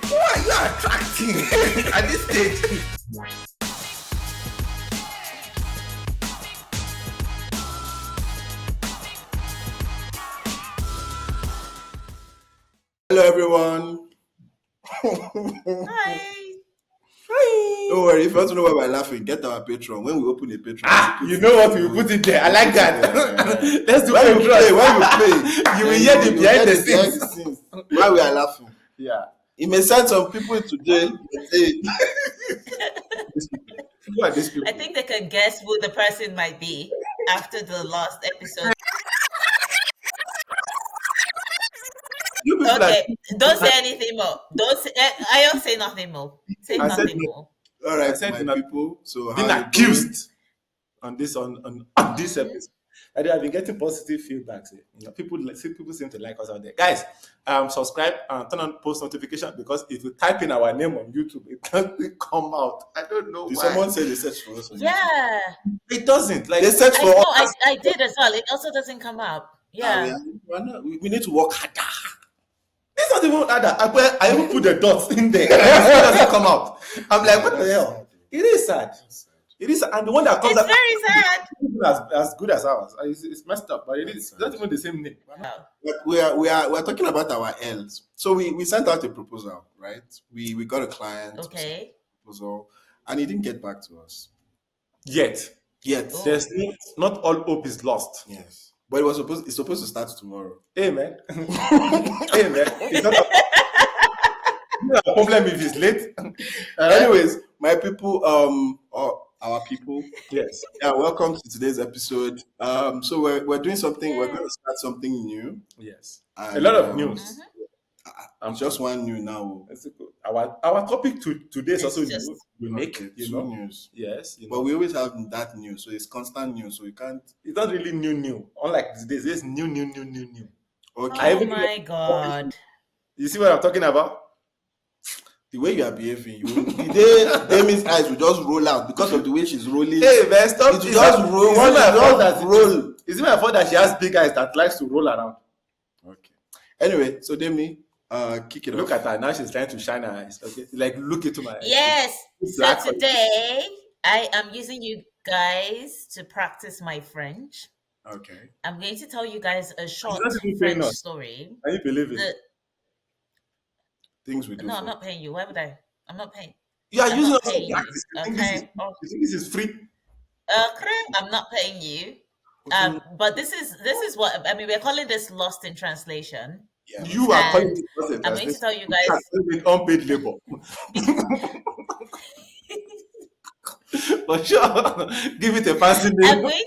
Why are you attracting at this stage? Hello, everyone. Hi. Don't worry, if you want to know why we're laughing, get our Patreon. When we open a Patreon, you know what? We put it there. I like that. Yeah. Let's do when you play, Patreon. You will hear the behind the scenes. Why we are laughing. Yeah. It may send some people to jail. Who are these people? I think they can guess who the person might be after the last episode. You people Okay, don't say anything more. Don't say. I don't say nothing more. Say I said nothing more. All right, I said my not- people. So Been how you accused on this episode. I have been getting positive feedback. People seem to like us out there. Guys, subscribe and turn on post notification, because if you type in our name on YouTube, it doesn't come out. I don't know Did why. someone say they search for us? On YouTube? Yeah, It doesn't. Like They search I for know. us. I did as well. It also doesn't come up. Yeah. We need to work harder. it's not even harder. I even put the dots in there. It doesn't come out. I'm like, what the hell? It is sad. It is, and the one that comes It's out very sad. as good as ours. It's messed up, but it's not even the same name. But we're talking about our L's. So we sent out a proposal, right? We got a client. Okay. Proposal, and he didn't get back to us Yet, yet. Oh. there's not all hope is lost. Yes, but it's supposed to start tomorrow. Amen. Amen. It's not a problem if it's late. Anyways, my people, or our people, Yes. yeah, welcome to today's episode. So we're doing something. We're going to start something new. Yes. And, A lot of news. Just one new now. Our topic today is It's also just- unique. Okay, You two know. news. Yes. But we always have that news, so it's constant news. So you can't. It's not really new. Unlike these days, it's new. Okay. Oh my God. You see what I'm talking about? The way you are behaving, the day Demi's eyes will just roll out because of the way she's rolling. Hey man, stop! It will just roll. Roll. Is it my fault that she has big eyes that likes to roll around? Okay. Anyway, so Demi, kick it Look off. at her now; she's trying to shine her eyes. Okay, like look into my eyes. Yes. So Black- today I am using you guys to practice my French. Okay. I'm going to tell you guys a short not even paying French us. story. Can you believe it? The- Things we do. no, for- I'm not paying you. Why would I? I'm not paying. You are I'm using not us to paying you. practice. You think Okay. Oh. this is free? Okay. I'm not paying you. But this is what I mean. We're calling this lost in translation. Yeah. You are calling And it content. I'm going to tell you guys. with unpaid labor. For sure, give it a fancy I'm name. going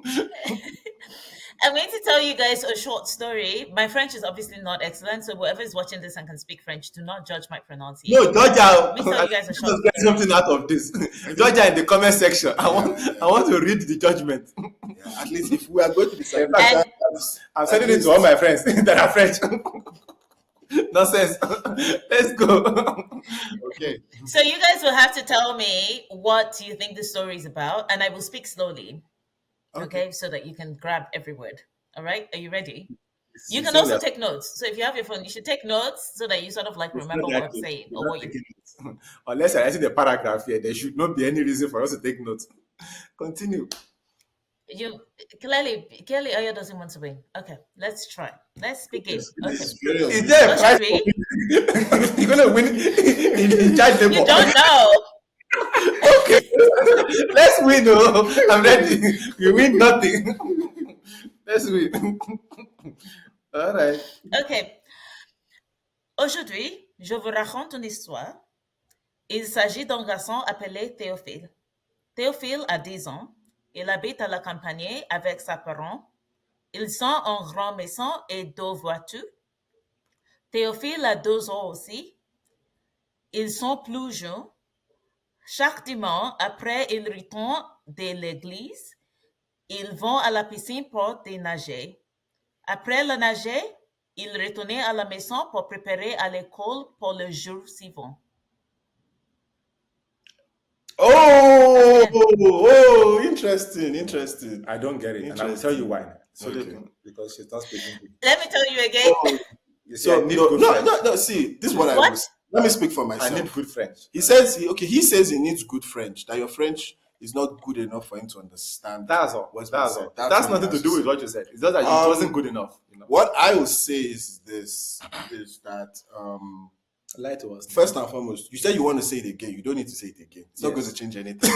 to, I'm going to tell you guys a short story. My French is obviously not excellent, so whoever is watching this and can speak French, do not judge my pronunciation. No, Georgia. Let me tell you guys a short Let's get something out of this. Georgia in the comment section. I want to read the judgment. Yeah, at least if we are going to be In fact, I'm sending it to all my friends that are French. Nonsense. Let's go. okay. So you guys will have to tell me what you think the story is about, and I will speak slowly. Okay, so that you can grab every word. All right, are you ready? You can Sincerely, also take notes. So if you have your phone, you should take notes so that you sort of like it's not remember what that I'm case. saying We're or not what you. taking notes. Unless I see the paragraph here, there should not be any reason for us to take notes. Continue. You clearly Ayo doesn't want to win. Okay, let's try. Let's begin. This Okay. is very Is there a prize for Oshadwi, winning? You're gonna win in child you labor. don't know. Okay, let's win. Oh, I'm ready. You win nothing. Let's win. All right. Okay. Aujourd'hui, je vous raconte une histoire. Il s'agit d'un garçon appelé Théophile. Théophile a 10 ans. Il habite à la campagne avec ses parents. Ils sont en grande maison et 2 voitures. Théophile a 2 ans aussi. Ils sont plus jeunes. Chaque dimanche, après ils retournent de l'église, ils vont à la piscine pour dénager. Après le nager, ils retournent à la maison pour préparer à l'école pour le jour suivant. Oh, interesting, interesting. I don't get it, and I will tell you why. So Okay. because she's not speaking good. Let me tell you again. Oh, You see, so I need no, good no, French. no, no. See, this is what I What? was. Let me speak for I myself. need good French. He says he says he needs good French. That your French is not good enough for him to understand. That's all. what's being That's said. all. That's what he nothing to has do with say. what you said. It's just that it wasn't good enough. What I will say is this: is that Lie to us. first and foremost, you said you want to say it again. You don't need to say it again. It's not Yes. going to change anything.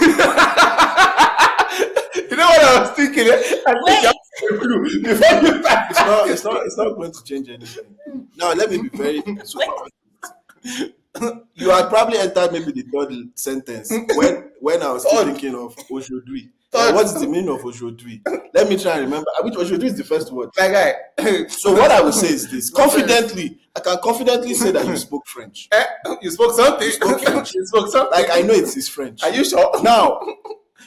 You know what I was thinking? I think Wait. you have a clue before you start. It's not going to change anything. Now let me be very super honest. You had probably entered maybe the third sentence when I was still Third. thinking of Oshudri. Third. What is the meaning of Oshudri? Let me try and remember. Which Oshudri is the first word? My guy. So what I will say is this: confidently, I can confidently say that you spoke French. You spoke something. You spoke French. You spoke something. Like I know it is French. Are you sure? Now,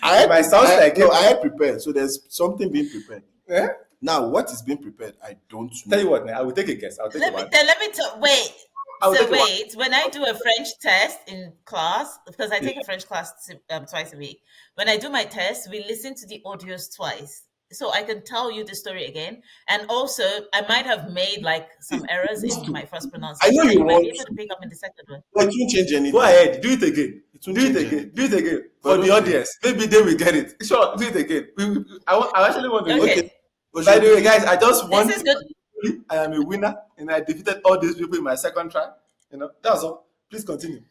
It might sound like no, it. I had prepared. So there's something being prepared. Eh? Now, what is being prepared? I don't know. Tell you what, I will take a guess. I'll take Let a me one. wait. I will So take a one. wait, when I do a French test in class, because I take a French class twice a week, when I do my test, we listen to the audios twice. So I can tell you the story again. And also, I might have made like some errors in my first pronunciation. I know you might want be able to. to pick up in the second one. But it won't change anything. Go ahead. Do it again. It Do won't it change again. anything. Do it again. But For the okay. audience. Maybe they will get it. Sure, do it again. I actually want to Okay. know. By the way, guys, I just want This is good. I am a winner and I defeated all these people in my second try. That's all. Please continue.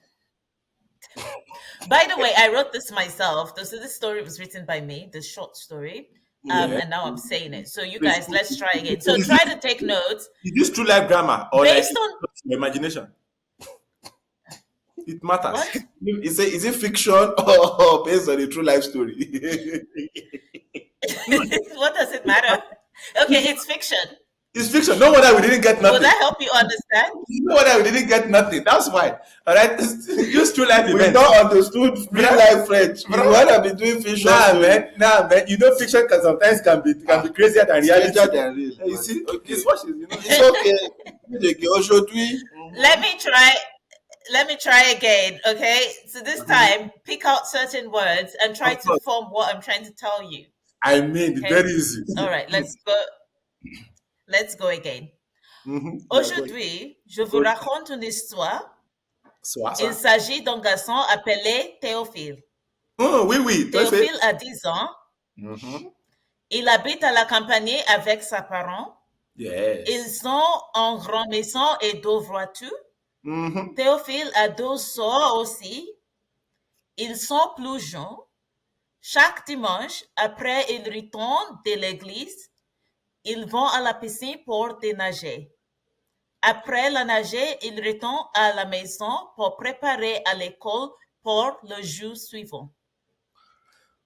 By the way, I wrote this myself. So this story was written by me, this short story. And now I'm saying it. So you guys, let's try again. So try to take notes. Is this true life grammar or Based like on your imagination? It matters. what? Is it fiction or based on a true life story? What does it matter? Okay, it's fiction. It's fiction. No wonder we didn't get Will nothing. that help you understand? No wonder we didn't get nothing. That's why. All right. Use true life We events. not understood real life French. You wanna be doing fiction? Nah, man. Fiction sometimes can be crazier than reality. Stranger than real. You see, Okay. it's what she's, It's okay. Aujourd'hui, Let me try again, okay? So this time, pick out certain words and try Of to course. form what I'm trying to tell you. I mean, it's Okay. very easy. All right, let's go. Let's go again. Mhm. Aujourd'hui, je vous raconte une histoire. So, Il s'agit d'un garçon appelé Théophile. oh, oui. Théophile a 10 ans. Mhm. Il habite à la campagne avec ses parents. Yes. Ils sont en grande maison et 2 voitures. Mhm. Théophile a 2 sœurs aussi. Ils sont plus jeunes. Chaque dimanche, après ils retournent de l'église, ils vont à la piscine pour dénager. Après la nager, ils retournent à la maison pour préparer à l'école pour le jour suivant.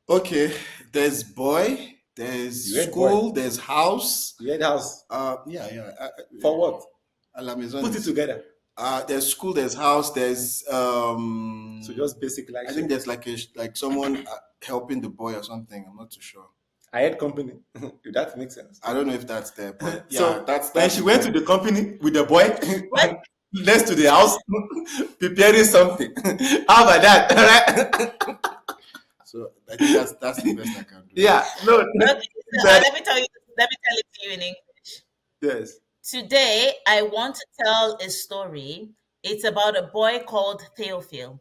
okay. There's boy. There's You read school. There's house. You had house. Yeah. For what? À la maison. Put it together. There's school. There's house. There's So just basic like I think there's like someone helping the boy or something. I'm not too sure. I had company. If that makes sense. I don't know if that's there, but yeah, So that's when she went to the company with the boy next to the house preparing something. How about that? Right? So I think that's the best I can do. Yeah. No. Okay, so, let me tell it to you in English. Yes. Today, I want to tell a story. It's about a boy called Theophil.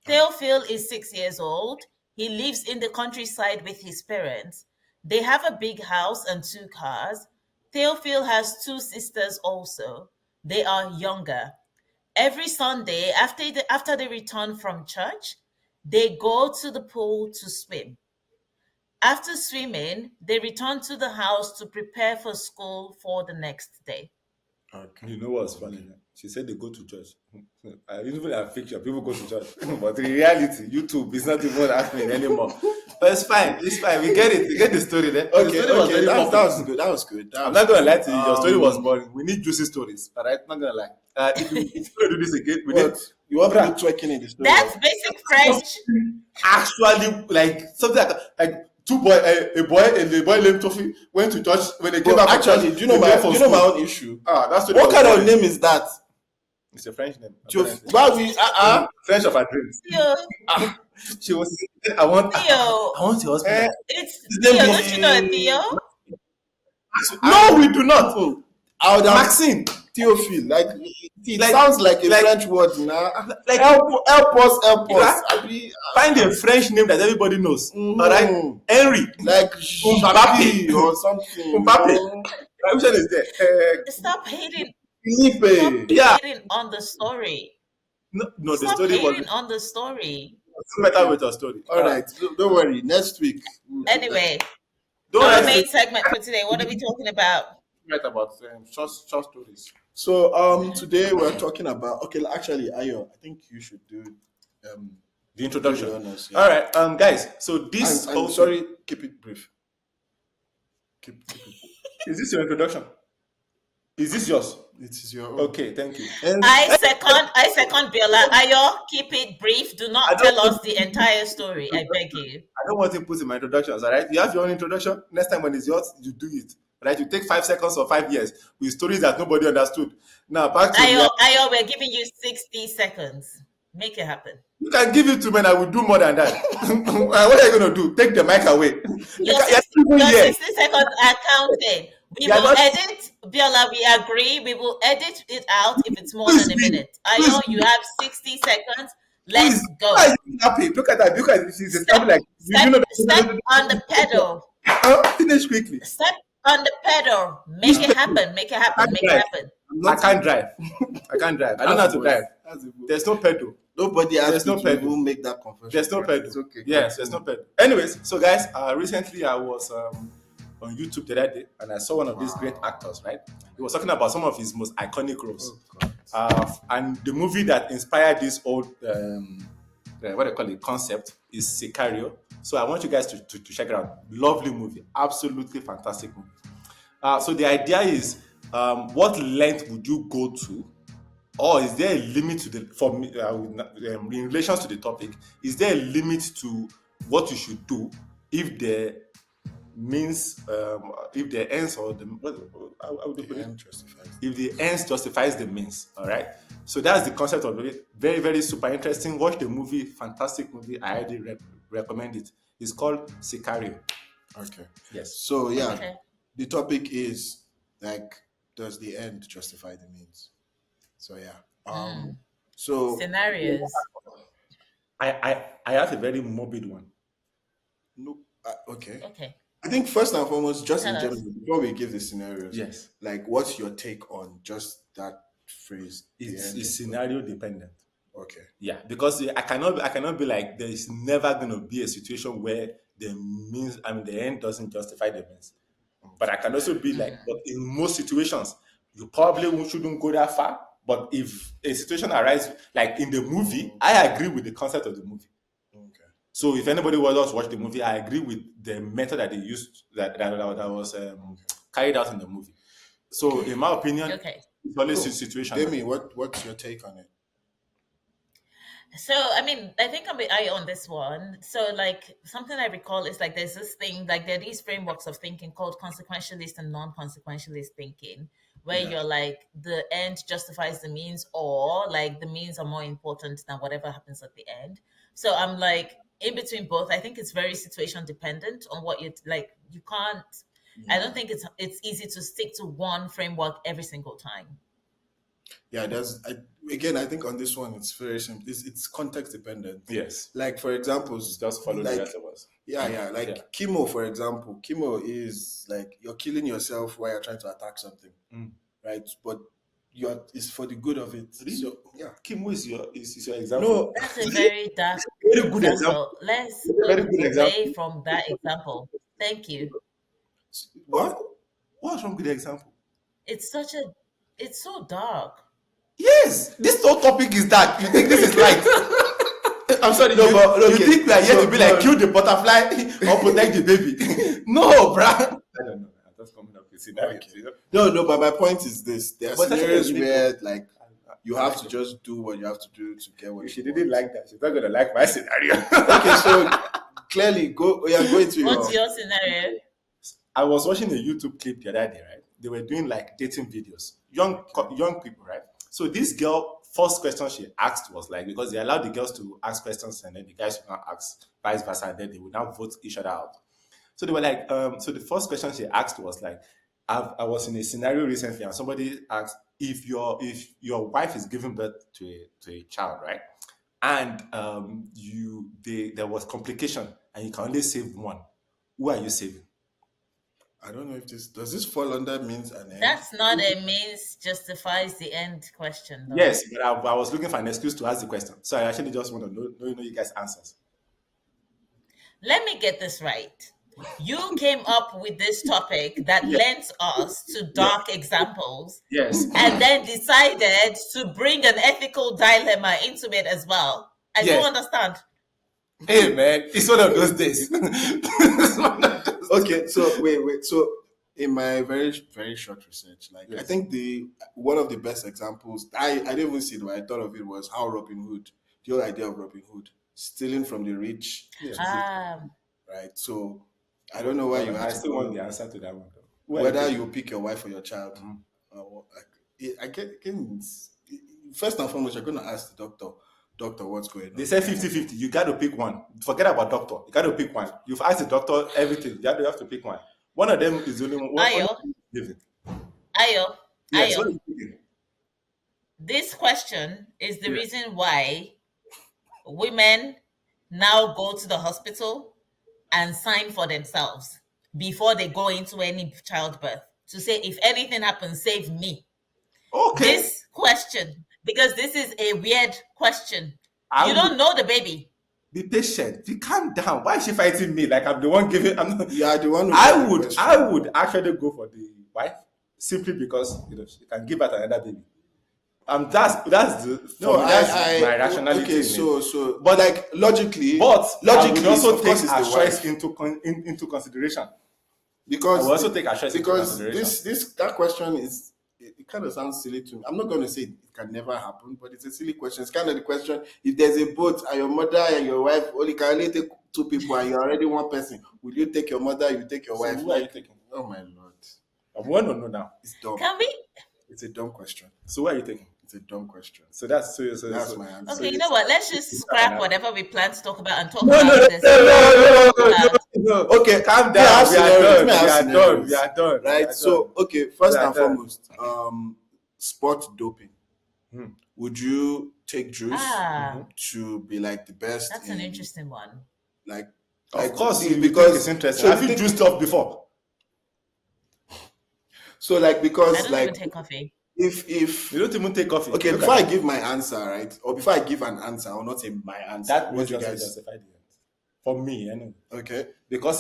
Theophil is 6 years old. He lives in the countryside with his parents. They have a big house and two cars. Theophil has two sisters also. They are younger. Every Sunday, after they return from church, they go to the pool to swim. After swimming, they return to the house to prepare for school for the next day. Okay. You know what's funny? She said they go to church. I even have picture. People go to church, but in reality, YouTube is not even happening anymore. But it's fine. It's fine. We get it. We get the story there. The Okay, story was okay, very that popular. was good. That was good. I'm not gonna lie to you. Your story was Um, boring. We need juicy stories. All right, not gonna lie. If you're gonna do this again, we need What? You want Bruh, people twerking in the story? That's basic French. actually like something like two boy a boy and a boy named Toffee went to church when they came But back from actually, church. do you know they went for do you know my school. own issue? That's What kind of name is that? It's a French name. Why we French of her dreams. Theo, She was. I want. Theo, I want your husband. it's His name Theo. is Don't you know a Theo? No, we do not. I would have Maxine. Theophile. Like it Like- sounds like a like- French word now. Like Help us. Yeah. Abi, find a French name that everybody knows. Mhm. All right, Henry. like Mbappe. Mbappe or something. Mbappe. Which one is there? Stop hating. Felipe. Yeah. Hating on the story. No, the Stop story was hating on the story. better with your story. All right, don't worry. Next week. Anyway, Don't our write main segment for today. What are we talking about? about short stories. So today we're talking about actually Ayo, I think you should do The introduction. do the honors, yeah. All right, guys. So this And also sorry, keep it brief. Keep it. is this your introduction? Is this yours? It is your own. Okay, thank you. And I second Biola. Ayo, keep it brief. Do I not don't tell us the entire story. I beg you. I don't want to put in my introductions. All right, you have your own introduction. Next time when it's yours, you do it. All right, you take 5 seconds or 5 years with stories that nobody understood. Now back to Ayo, we're giving you 60 seconds. Make it happen. you can give it to me and I will do more than that. What are you going to do? Take the mic away. Your You're 60, even your here. 60 seconds are counted. We You're will not- edit, Biola, we agree. We will edit it out if it's more Please than a be. minute. Please Ayo, be. you have 60 seconds. Let's Please, go. why are you happy? Look at that. Look at this. She's Step, like, step on the pedal. Finish quickly. Step on the pedal. Make it happen. Make it happen. Make it happen. I can't drive. I can't drive. I don't know how to drive. That's the voice. There's no pedal. Nobody There's asked no you pedal. to make that confession. There's no pedal. It's okay. Yes, there's no pedal. Anyways, so guys, recently I was on YouTube the other day and I saw one of these great actors, right? He was talking about some of his most iconic roles. Oh, God. And the movie that inspired this old, what they call it, concept is Sicario. So I want you guys to check it out. Lovely movie. Absolutely fantastic movie. So the idea is, what length would you go to? Or is there a limit to the, for me, in relation to the topic, is there a limit to what you should do if the means, if the ends or the, how would you put The it? end justifies. If the ends justifies the means, all right? So that's the concept of it. Very, very super interesting. Watch the movie, fantastic movie. I highly recommend it. It's called Sicario. Okay. Yes. So yeah, Okay. the topic is like, does the end justify the means? So yeah. So Scenarios. I have a very morbid one. no, okay. Okay. I think first and foremost, just in Tell us. general, before we give the scenarios, Yes. like what's your take on just that phrase? The It's end is- scenario dependent. Okay. Yeah, because I cannot be like there is never gonna be a situation where the means, the end doesn't justify the means. But I can also be like, but in most situations, you probably shouldn't go that far. But if a situation arises, like in the movie, I agree with the concept of the movie. Okay. So if anybody was watch the movie, I agree with the method that they used that was carried out in the movie. So in my opinion, Okay. it's always Cool. a situation. Demi, what's your take on it? So, I mean, I think I'm with I on this one. So, like, something I recall is like there's this thing, like, there are these frameworks of thinking called consequentialist and non consequentialist thinking, where Yeah. you're like, the end justifies the means, or like the means are more important than whatever happens at the end. So, I'm like, in between both. I think it's very situation dependent on what you like. You can't, I don't think it's easy to stick to one framework every single time. Yeah, again, I think on this one it's very simple. It's context dependent. Yes. Like for example, Just follow the rest of us. Yeah, like chemo, for example. Chemo is like you're killing yourself while you're trying to attack something, right? But it's for the good of it. Really? So yeah, chemo is your example. no, That's a very dark Very good example. Let's Very move good away example. from that example. Thank you. what? What's wrong with the example? It's so dark. Yes, this whole topic is dark. You think this is light? I'm sorry. No, but you okay, think we are here to be like no. kill the butterfly or protect the baby? No, bruh. I don't know. I'm just coming up with scenarios. Okay. You know? No, but my point is this: there are But that's scenarios actually where like you have to just do what you have to do to get what If she you didn't want. like that, she's not gonna like my scenario. Okay, so clearly go into What's your your scenario? I was watching a YouTube clip the other day, right? They were doing like dating videos, young people, right? So this girl, first question she asked was like, because they allowed the girls to ask questions and then the guys would not ask vice versa, and then they would now vote each other out. So they were like, so the first question she asked was like, I was in a scenario recently and somebody asked if your wife is giving birth to a child, right? And there was complication and you can only save one. Who are you saving? I don't know if does this fall under means and end? That's not a means justifies the end question, though. Yes, but I was looking for an excuse to ask the question. So I actually just want to know you guys' answers. Let me get this right. You came up with this topic that lends us to dark examples, Yes. and then decided to bring an ethical dilemma into it as well. I don't understand. Hey man, it's one of those days. It's one of those Okay, so wait. So in my very very short research, like I think one of the best examples I didn't even see it, but I thought of it was how Robin Hood, the whole idea of Robin Hood, stealing from the rich, right? So I don't know why you I have still want the answer to that one though. whether you pick your wife or your child. I get first and foremost, you're going to ask the doctor what's going on. They said 50-50. You got to pick one. Forget about doctor. You got to pick one. You've asked the doctor everything. You have to pick one. One of them is the only one. Ayo. Yes, Ayo. This question is the reason why women now go to the hospital and sign for themselves before they go into any childbirth to say, if anything happens, save me. Okay. This question, because this is a weird question. You don't know the baby. Be patient. Be calm down. Why is she fighting me? Like I'm the one giving. You are the one. I would actually go for the wife simply because she can give birth another baby. That's my rationality. Okay, so but like logically, I would also of take course, a choice into consideration. Because I will also take a choice into consideration. That question is it kind of sounds silly to me. I'm not going to say it can never happen, but it's a silly question. It's kind of the question: if there's a boat and your mother and your wife only can only take two people and you're already one person, will you take your mother? You take your wife? Who are you taking? Oh my lord! I want to know now. It's dumb. Can we? It's a dumb question. So what are you taking? It's a dumb question. So that's my answer. Okay, you know what? Let's just scrap whatever we plan to talk about and talk No. Okay, calm down. We are done. Right. So, okay, first and foremost, sport doping. Would you take juice to be like the best? That's an interesting one. Of course, because it's interesting. Have you juiced up before? So, because I don't even take coffee. If you don't even take coffee. Okay, before I give my answer, right, or before I give an answer, I will not say my answer. That was justified the answer for me, anyway. Okay, because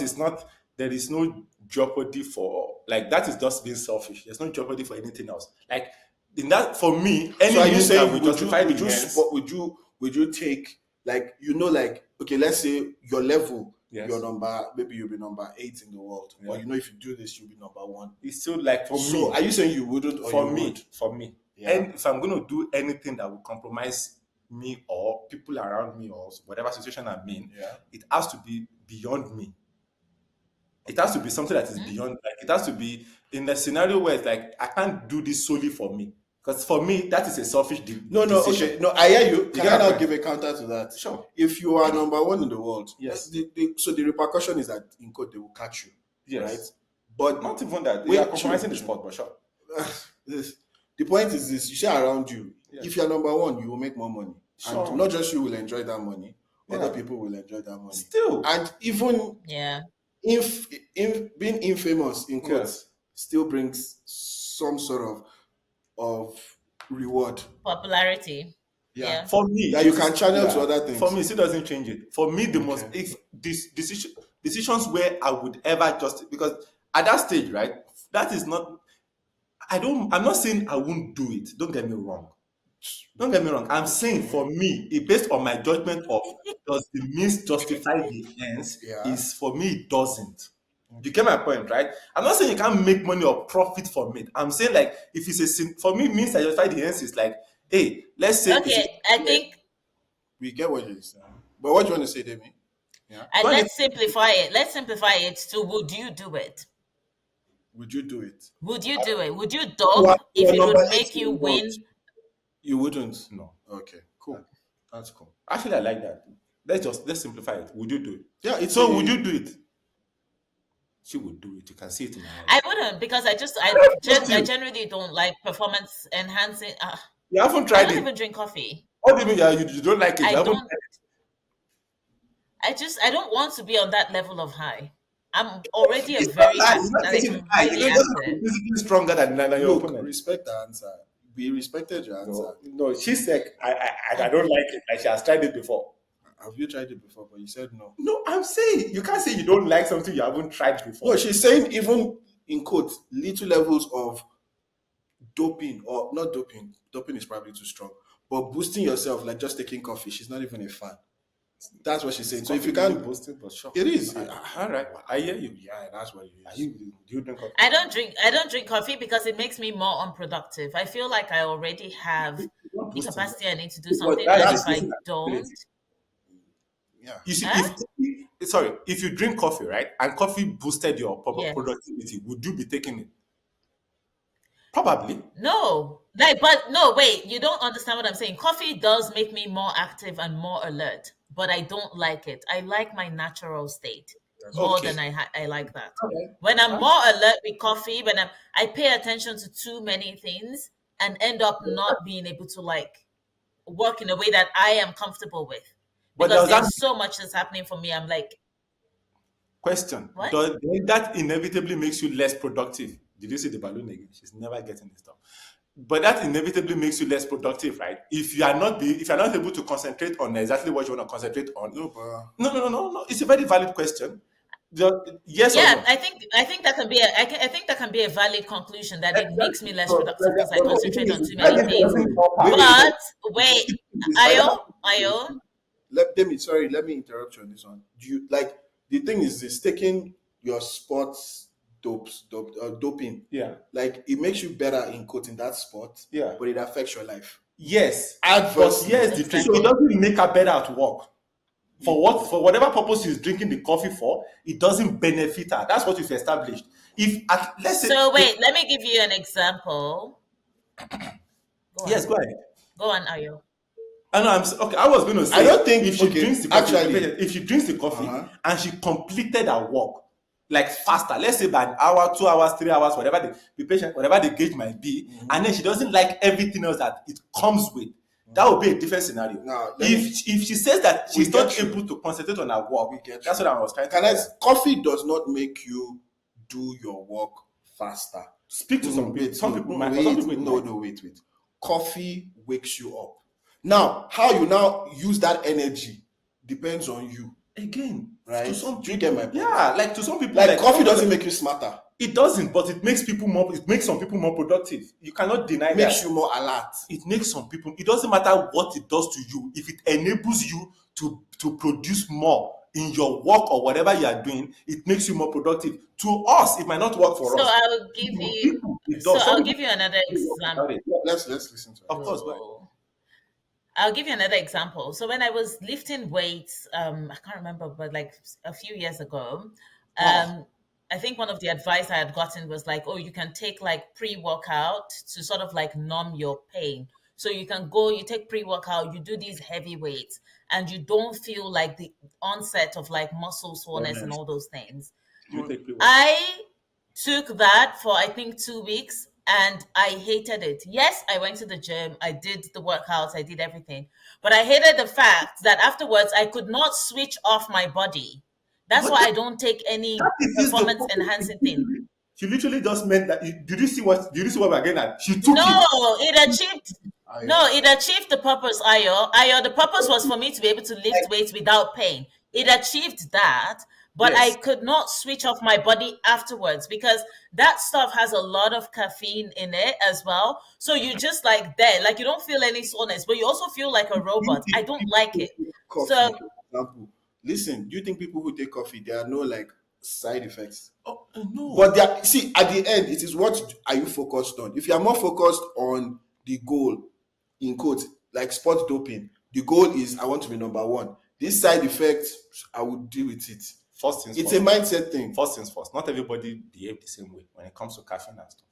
there is no jeopardy for that is just being selfish. There's no jeopardy for anything else. Like in that, for me, any means that would justify the ends. Would you take okay, let's say your level. Yes. Maybe you'll be number 8 in the world. Yeah. Or if you do this, you'll be number 1. It's still for me. So are you saying you wouldn't? Or for you me, would? For me. Yeah. And if I'm going to do anything that will compromise me or people around me or whatever situation I'm in, it has to be beyond me. It has to be something that is beyond. It has to be in a scenario where it's I can't do this solely for me. Because for me, that is a selfish decision. Okay. No, I hear you. Can I now give a counter to that? Sure. If you are number 1 in the world, yes. So the repercussion is that in court they will catch you. Yes. Right? But Not even that. You are wait, compromising the true. sport, but sure. The point is this: you share around you. Yeah. If you're number one, you will make more money, Sure. and not just you will enjoy that money. Other Yeah. people will enjoy that money. Still. And even Yeah. if being infamous in quotes Yes. still brings some sort of reward. Popularity. Yeah, Yeah. For me, that you it can is channel to yeah. other For things. me, it still doesn't change it. For me, the most Okay. if this decisions where I would ever just because at that stage, right? That is not. I'm not saying I won't do it. Don't get me wrong. Don't get me wrong. I'm saying Okay. for me, it based on my judgment of does the means justify the ends, Yeah. is for me it doesn't. You Okay. get my point, right? I'm not saying you can't make money or profit from it. I'm saying like if it's for me means that justify the ends is like, hey, let's say it's Okay. I think We get what you're saying. But what do you want to say, Demi? Yeah. and when it let's simplify it. Let's simplify it to would you do it? Would you do it? Would you do it? Would you You are, dope you if are it number would eight make in you the world. win? You wouldn't. no, Okay. Cool. that's cool. Actually, I like that. Let's simplify it. Would you do it? Yeah. It's So would you do it? She would do it. You can see it in her I eyes. wouldn't because Trust I you. generally don't like performance enhancing. You haven't I tried don't it. even drink coffee. What do you mean? You don't like it? You I haven't don't. tried I don't want to be on that level of high. I'm already a It's not very high. It's not like getting I'm high. You highly know, just have to active. be physically stronger than your Look, opponent. respect the answer. We respected your answer. No. She said I don't like it. Like she has tried it before. Have you tried it before? But you said no. No, I'm saying you can't say you don't like something you haven't tried before. No, she's saying even in quotes, little levels of doping or not doping. Doping is probably too strong. But boosting yourself, like just taking coffee, she's not even a fan. That's what she's saying. So if you Coffee really can't, boosting, but sure. it is. All right, I hear you. Yeah, that's what it Are is. you do you drink coffee? I don't drink coffee because it makes me more unproductive. I feel like I already have It's not the boosting. capacity I need to do Because something, that and is if That's boosting I ability. don't, You yeah. see, huh? if you drink coffee, right, and coffee boosted your Yeah. productivity, would you be taking it? Probably. No, like, but no, wait, you don't understand what I'm saying. Coffee does make me more active and more alert, but I don't like it. I like my natural state more Okay. than I like that. Okay. When I'm more alert with coffee, I pay attention to too many things and end up not being able to like work in a way that I am comfortable with But because does that there's so much that's happening for me. I'm like, question? what? Does that inevitably makes you less productive? Did you see the balloon again? She's never getting this stuff. But that inevitably makes you less productive, right? If you're not able to concentrate on exactly what you want to concentrate on. No, but No. It's a very valid question. Yes or Yeah, no? I think that can be I think that can be a valid conclusion that it makes me less So, productive because I but the thing concentrate is, on too that many it things. doesn't help her. Demi, But wait, Ayo, Demi, sorry, let me interrupt you on this one. Do you like the thing is this taking your sports doping, Yeah. like it makes you better in quote in that sport, Yeah. but it affects your life Yes. But adversely. yes, the truth, so it exactly. doesn't make her better at work. For whatever purpose she's drinking the coffee for, it doesn't benefit her. That's what we've established. Let's say So wait, let me give you an example. Go yes, on, go ahead. go on, Ayo. I know. Okay. I was going to I say don't think if she okay, drinks the coffee, actually, if she drinks the coffee uh-huh. and she completed her work like faster, let's say by an hour, 2 hours, 3 hours, whatever the patient, whatever the gauge might be, and then she doesn't like everything else that it comes with, that would be a different scenario. Now If she says that We she's get not you. able to concentrate on her We work, get that's you. what I was trying to Can I? say. Coffee does not make you do your work faster. Speak to some people. Wait, Some no, people might. For some people, it might. wait. Coffee wakes you up. Now, how you now use that energy depends on you, Again, right? to some Do you get my point? yeah, like to some people, Like coffee some doesn't people- make you smarter. It doesn't, but it makes people more. It makes some people more productive. You cannot deny It makes that. you more alert. It makes some people. It doesn't matter what it does to you. If it enables you to produce more in your work or whatever you are doing, it makes you more productive. To us, it might not work for So us. I'll give To you. people, it So does. Some I'll people give you another example. without it. Let's listen to it. Of course, but I'll give you another example. So when I was lifting weights, I can't remember, but like a few years ago, Wow. I think one of the advice I had gotten was like, oh, you can take like pre-workout to sort of like numb your pain. So you can go, you take pre-workout, you do these heavy weights, and you don't feel like the onset of like muscle soreness and Goodness. all those things. you take people. I took that for I think 2 weeks and I hated it. Yes, I went to the gym, I did the workouts, I did everything, but I hated the fact that afterwards I could not switch off my body. That's But why I don't take any is the performance point. enhancing thing. She literally just meant that. Did you see what we're getting at? She took it. No, it achieved. I, No, it achieved the purpose, Ayo. Ayo, the purpose was for me to be able to lift weights without pain. It achieved that, but I Yes. could not switch off my body afterwards because that stuff has a lot of caffeine in it as well. So you just like there, like you don't feel any soreness, but you also feel like a you robot. think I don't people like who it. take So coffee, for example, listen, do you think people who take coffee, there are no like side effects? Oh no. But there, see, at the end, it is what are you focused on? If you are more focused on the goal, in quotes, like sport doping, the goal is I want to be number one. This side effect, I would deal with it. First things It's first. a mindset thing. First things first. Not everybody behave the same way when it comes to caffeine and stuff.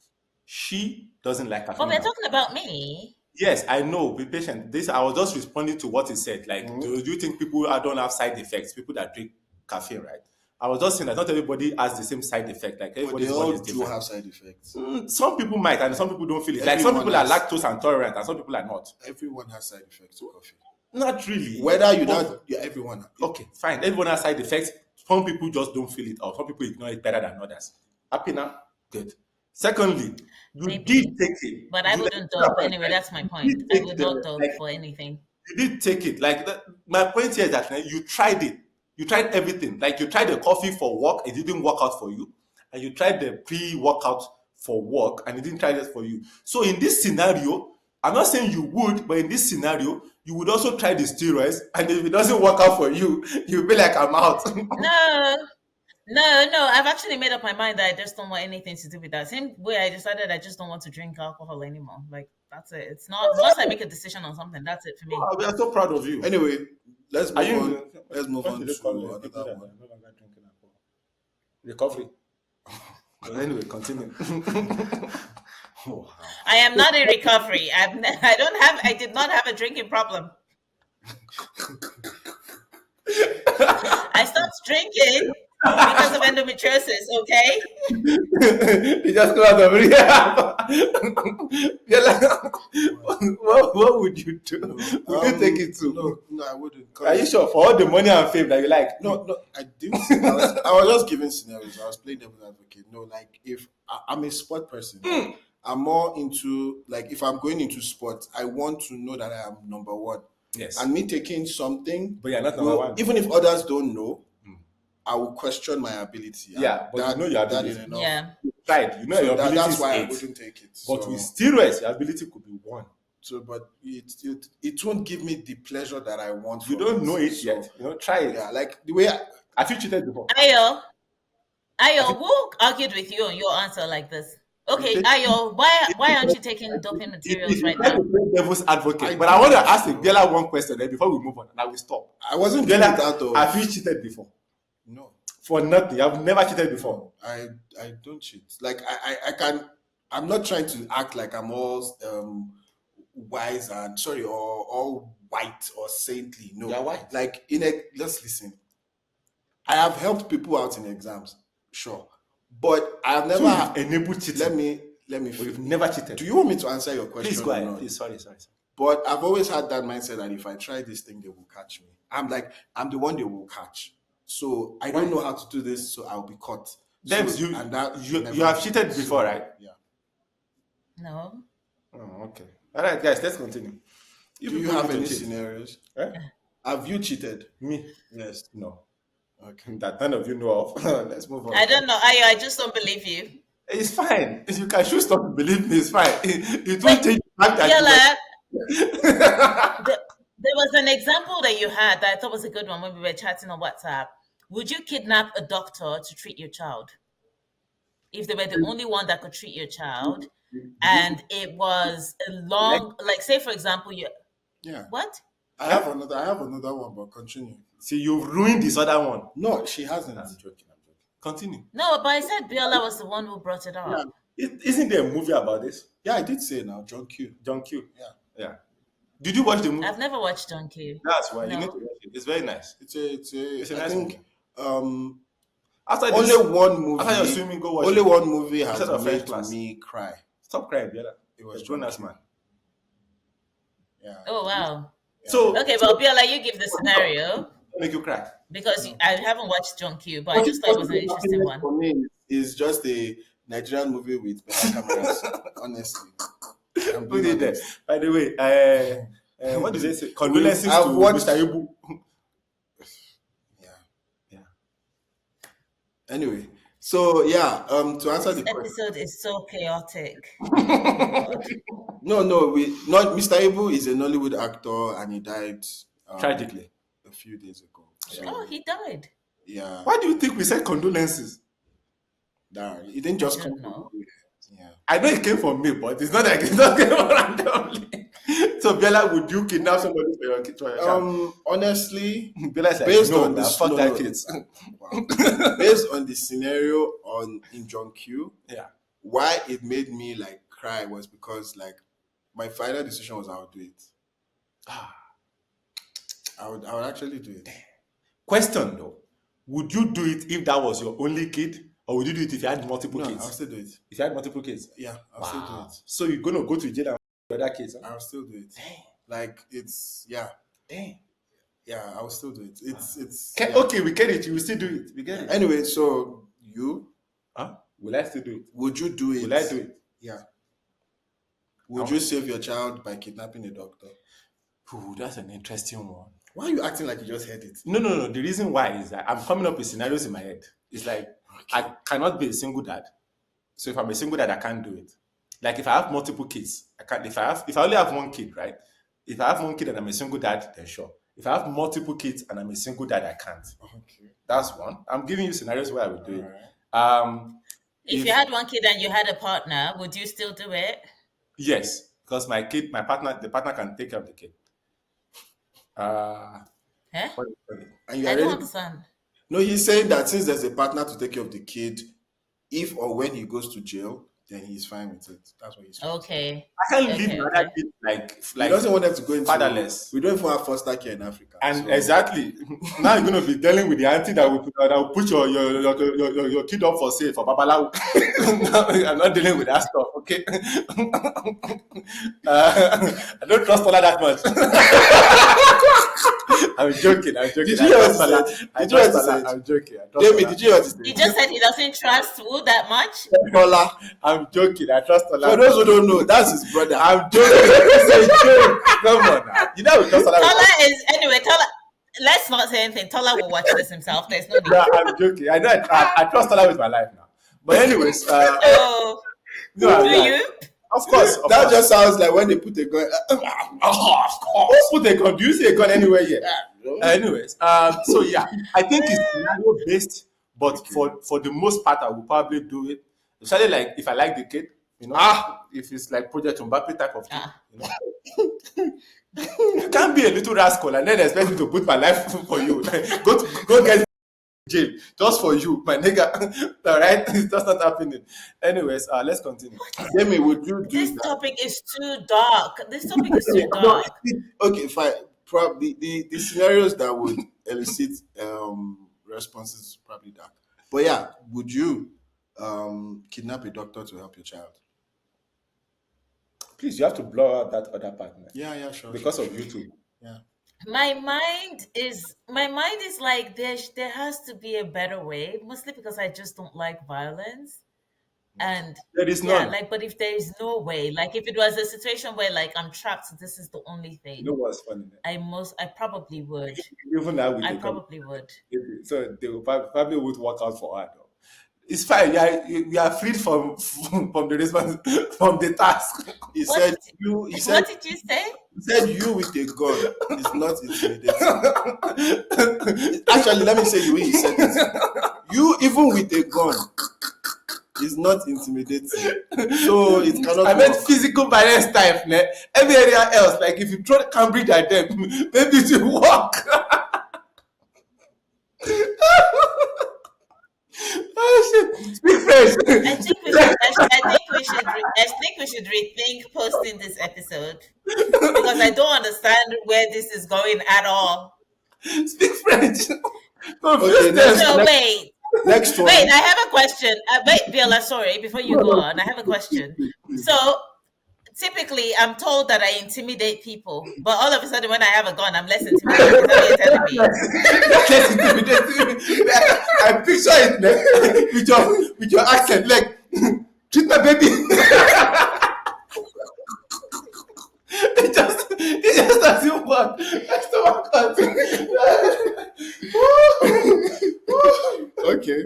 She doesn't like but caffeine. we're talking about me. Yes, I know. Be patient. This I was just responding to what he said. Like, do you think people don't have side effects? People that drink caffeine, right? I was just saying that not everybody has the same side effect. Like But they everybody's all body is do different. have side effects. Some people might, and some people don't feel it. Like some Everyone people are has- lactose intolerant, and some people are not. Everyone has side effects to coffee. Not really. Whether you But- not, yeah, everyone. Okay, fine. Everyone has side effects. Some people just don't feel it, or some people ignore it better than others. Happy now? Good. Secondly, you Maybe. did take it. But I You- wouldn't dope. Anyway, that's my you point. did I take would the- not dope like, for anything. you did take it. Like my point here is that you tried it. You tried everything. Like you tried the coffee for work, it didn't work out for you, and you tried the pre-workout for work, and it didn't try that for you. So in this scenario, I'm not saying you would, but in this scenario, you would also try the steroids, and if it doesn't work out for you, you'll be like, I'm out. No, I've actually made up my mind that I just don't want anything to do with that. Same way I decided I just don't want to drink alcohol anymore. Like that's it. It's not once I make a decision on something, that's it for me. We are so proud of you. Anyway, let's Are move you? on. Let's move What on do they call to it? People another that one. are no longer drinking alcohol. Recovery. But anyway, continue. Oh, I am not in recovery. I did not have a drinking problem. I stopped drinking because of endometriosis, okay? You just go out of rehab. You're like, what would you do? Would you take it to? No, I wouldn't. Are you sure? For all the money and fame that you like? No, I didn't. I was just giving scenarios. I was playing devil's advocate. No, like if I'm a sport person, I'm more into like if I'm going into sport, I want to know that I am number one. Yes. And me taking something, But you're not number one. even if others don't know, I will question my ability. Yeah, but you know your that ability. is enough. Yeah. Right. You know So your ability that's is why I 8. wouldn't take it. But So, with steroids, your ability could be 1. so but it won't give me the pleasure that I want. You from don't know it So, yet. Try it. Yeah, like the way Have you cheated before? Ayo, who argued with you on your answer like this? Okay, Okay. Ayo, why aren't you taking doping materials right now? Devil's advocate. But I want to ask Biola one question before we move on, and I will stop. I wasn't doing Biola, it out of have you cheated before? no. For nothing. I've never cheated before. I don't cheat. Like I can. I'm not trying to act like I'm all wise and sorry or all white or saintly. No, You're white. Like let's listen. I have helped people out in exams, sure, but I have never. So you've enabled cheating. Let me. But you've never cheated. Do you want me to answer your question? Please go or ahead. not? Please, sorry. But I've always had that mindset that if I try this thing, they will catch me. I'm the one they will catch. So I don't know how to do this, so I'll be caught. Debs, So, you never have cheated happened. before, right? Yeah. No. Oh, okay. All right, guys, let's continue. Do you people have need to any cheat. scenarios? Eh? Have you cheated? Me? Yes. No. Okay. That none of you know of. Let's move on. I don't know, Ayo, I just don't believe you. It's fine. If you can choose not to believe me, it's fine. It won't change the fact that There was an example that you had that I thought was a good one when we were chatting on WhatsApp. Would you kidnap a doctor to treat your child? If they were the only one that could treat your child, and it was a long, like say for example, Yeah. what? I have another one, but continue. See, you've ruined this other one. No, she hasn't. I'm joking. Continue. No, but I said Biola was the one who brought it up. Yeah. Isn't there a movie about this? Yeah, I did say now, John Q. John Q. Yeah. Did you watch the movie? I've never watched John Q. That's why you No. need to watch it. It's very nice. It's a It's a I nice think After Only this, one after your movie. swimming, go watch Only it. one movie has Instead of French made class. me cry. Stop crying, Biola. It was A grown-ass John Q. man. Yeah. Oh wow. Yeah. So, Okay, well, Biola, you give the scenario make you cry. because I haven't watched John Q, but I Watching just thought it was an interesting Happiness one. for me is just a Nigerian movie with better cameras. Honestly, I'm Who being did that? honest. By the way, what did they say? Condolences I've to watched- Mr. Ibu. Yeah. Yeah. Anyway, so yeah, to answer This the question, episode is so chaotic. Oh God. no, not Mr. Ibu is a Nollywood actor and he died Tragically. a few days ago. So Oh, he died. yeah, Why do you think we said condolences? that it didn't I just don't come from know. nowhere. Yeah. I know it came from me, but it's not like it's not came randomly. So Bella, would you kidnap somebody for your child? Honestly, Bella is like, based no, on man, this, fuck no, that no, kids. wow. Based on the scenario in John Q, Yeah. why it made me like cry was because like my final decision was I would do it. I would actually do it. Question though, would you do it if that was your only kid, or would you do it if you had multiple No, kids? I'll still do it. If you had multiple kids, Yeah, I'll still do it. So you're gonna go to jail and the other kids? Huh? I'll still do it. Dang. Like it's yeah, Dang. yeah. I'll still do it. It's Okay, yeah. okay, we get it. You will still do it. We get it. Anyway, so you Huh? Will I still do it? would you do it? Will I do it? Yeah. Would you save your child by kidnapping a doctor? Ooh, that's an interesting one. Why are you acting like you just heard it? No. The reason why is that I'm coming up with scenarios in my head. It's like I cannot be a single dad. So if I'm a single dad, I can't do it. Like if I have multiple kids, I can't. If I only have one kid, right? If I have one kid and I'm a single dad, then sure. If I have multiple kids and I'm a single dad, I can't. Okay. That's one. I'm giving you scenarios where I would do it. If you had one kid and you had a partner, would you still do it? Yes, because the partner can take care of the kid. Huh? What do you call it? And you I are don't ready? understand. No, he's saying that since there's a partner to take care of the kid, if or when he goes to jail, then he's fine with it. That's what he's saying. Okay. I can't leave Okay, my okay. other kid He doesn't want them to go into fatherless. We don't even have foster care in Africa. And so- exactly, now you're going to be dealing with the auntie that will put your kid up for sale for babalawo. I'm not dealing with that stuff, okay? I don't trust Ola that much. I'm joking. Did you hear what he said? Did you hear what he said? I'm joking. Demi, did you hear what he He said? just said he doesn't trust Wu that much. Ola. I'm joking. I trust Ola. For those who don't know, that's his brother. I'm joking. It's a joke. Come on now. You know we trust Ola. Tola is anyway. Tola, let's not say anything. Tola will watch this himself. There's no need. Yeah, I'm joking. I know I trust Ola with my life now. But anyways, Oh, no, do yeah. you? Of course. That just sounds like when they put a gun. Oh, of course. Put a gun. Do you see a gun anywhere here? Anyways, so yeah, I think it's scenario based, but for the most part, I will probably do it. Especially like if I like the kid, you know, if it's like Project Mbappe type of kid, you know. You can't be a little rascal and then expect me to put my life for you. Go get jail just for you, my nigga. All right, it's just not happening. Anyways, let's continue. Demi, would you do This that? topic is too dark. This topic is too dark. Okay, fine. Probably the scenarios that would elicit responses is probably dark. But yeah, would you kidnap a doctor to help your child? Please, you have to blur out that other part, man. Yeah, sure. Because of YouTube. Yeah. My mind is like there has to be a better way, mostly because I just don't like violence. And There is yeah, none. like, but if there is no way, like if it was a situation where like I'm trapped, this is the only thing. You know what's funny? I probably would. Even now with I the probably would. so they will probably would work out for her. Though. It's fine. We are freed from the response from the task. He What said did- you. He What said did you say? you with a gun is not intimidating. Actually, let me say the way he said it. You even with a gun is not intimidating. So it cannot. I meant work. physical violence type. Ne? Every area else, like if you throw Cambridge at them, maybe it will work. Oh shit! Speak French. I think we should rethink posting this episode because I don't understand where this is going at all. Speak French. Okay, So wait, Next Wait, one. I have a question. Wait, Biola, sorry, before you No, go no, on, I have a please, question. please, please. So typically, I'm told that I intimidate people, but all of a sudden, when I have a gun, I'm less intimidating. Is that what you're telling me? That's less intimidating. I picture it like, with your accent, like treat my baby. It just doesn't work. My stomach Okay.